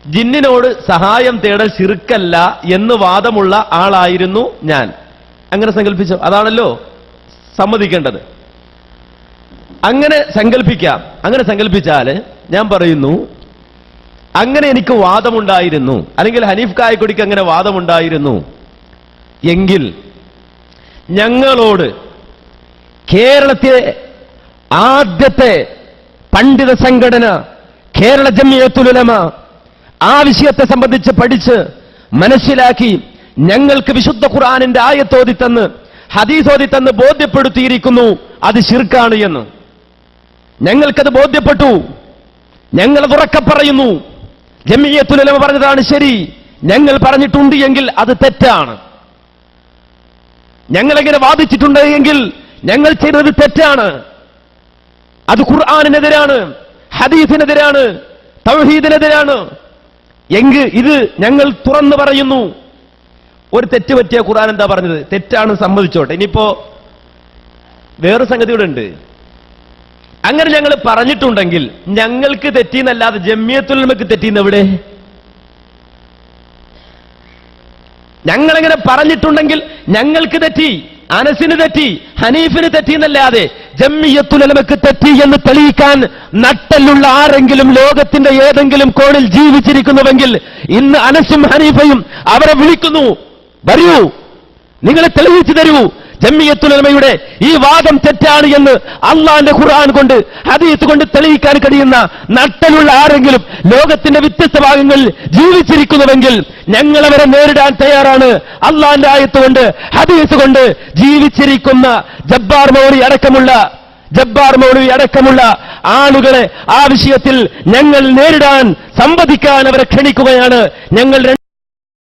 ജിന്നിനോട് സഹായം തേടൽ ശിർക്കല്ല എന്ന് വാദമുള്ള ആളായിരുന്നു ഞാൻ. അങ്ങനെ സങ്കല്പിച്ചോ? അതാണല്ലോ സമ്മതിക്കേണ്ടത്. അങ്ങനെ സങ്കല്പിക്കാം. അങ്ങനെ സങ്കല്പിച്ചാല് ഞാൻ പറയുന്നു, അങ്ങനെ എനിക്ക് വാദമുണ്ടായിരുന്നു, അല്ലെങ്കിൽ ഹനീഫ് കായക്കൊടിക്ക് അങ്ങനെ വാദമുണ്ടായിരുന്നു എങ്കിൽ ഞങ്ങളോട് കേരളത്തിലെ ആദ്യത്തെ പണ്ഡിത സംഘടന കേരള ജംഇയ്യത്തുൽ ഉലമ ആ വിഷയത്തെ സംബന്ധിച്ച് പഠിച്ച് മനസ്സിലാക്കി ഞങ്ങൾക്ക് വിശുദ്ധ ഖുർആനിന്റെ ആയത്തോതി തന്ന് ഹദീസോതി തന്ന് ബോധ്യപ്പെടുത്തിയിരിക്കുന്നു അത് ശിർക്കാണ് എന്ന്. ഞങ്ങൾക്കത് ബോധ്യപ്പെട്ടു. ഞങ്ങൾ ഉറക്കെ പറയുന്നു, ജംഇയ്യത്തുൽ ഉലമ പറഞ്ഞതാണ് ശരി, ഞങ്ങൾ പറഞ്ഞിട്ടുണ്ട് എങ്കിൽ അത് തെറ്റാണ്. ഞങ്ങളെങ്ങനെ വാദിച്ചിട്ടുണ്ട് എങ്കിൽ ഞങ്ങൾ ചെയ്തത് തെറ്റാണ്. അത് ഖുർആനിനെതിരാണ്, ഹദീസിനെതിരാണ്, തൗഹീദിനെതിരാണ് എങ്കിൽ ഇത് ഞങ്ങൾ തുറന്നു പറയുന്നു. ഒരു തെറ്റ് പറ്റിയ ഖുർആൻ എന്താ പറഞ്ഞത്? തെറ്റാണ്, സമ്മതിച്ചോട്ടെ. ഇനിയിപ്പോ വേറെ സംഗതി കൂടെ ഉണ്ട്. അങ്ങനെ ഞങ്ങൾ പറഞ്ഞിട്ടുണ്ടെങ്കിൽ ഞങ്ങൾക്ക് തെറ്റിയെന്നല്ലാതെ ജംഇയ്യത്തുൽ ഉലമക്ക് തെറ്റിയെന്ന് എവിടെ? ഞങ്ങളെങ്ങനെ പറഞ്ഞിട്ടുണ്ടെങ്കിൽ ഞങ്ങൾക്ക് തെറ്റി, അനസിന് തെറ്റി, ഹനീഫിന് തെറ്റിയെന്നല്ലാതെ ജംഇയ്യത്തുൽ ഉലമക്ക് തെറ്റി എന്ന് തെളിയിക്കാൻ നട്ടലുള്ള ആരെങ്കിലും ലോകത്തിന്റെ ഏതെങ്കിലും കോണിൽ ജീവിച്ചിരിക്കുന്നുവെങ്കിൽ ഇന്ന് അനസും ഹനീഫയും അവരെ വിളിക്കുന്നു, വരൂ, നിങ്ങളെ തെളിയിച്ചു തരൂ, ജംഇയ്യത്തുൽ ഉലമയുടെ ഈ വാദം തെറ്റാണ് എന്ന് അള്ളാന്റെ ഖുർആൻ കൊണ്ട് ഹദീസ് കൊണ്ട് തെളിയിക്കാൻ കഴിയുന്ന നട്ടലുള്ള ആരെങ്കിലും ലോകത്തിന്റെ വ്യത്യസ്ത ഭാഗങ്ങളിൽ ജീവിച്ചിരിക്കുന്നുവെങ്കിൽ ഞങ്ങൾ അവരെ നേരിടാൻ തയ്യാറാണ്. അള്ളാന്റെ ആയത്ത് കൊണ്ട് ഹദീസ് കൊണ്ട് ജീവിച്ചിരിക്കുന്ന ജബ്ബാർ മൗലവി അടക്കമുള്ള ആളുകളെ ആ വിഷയത്തിൽ ഞങ്ങൾ നേരിടാൻ സംവദിക്കാൻ അവരെ ക്ഷണിക്കുകയാണ്. ഞങ്ങൾ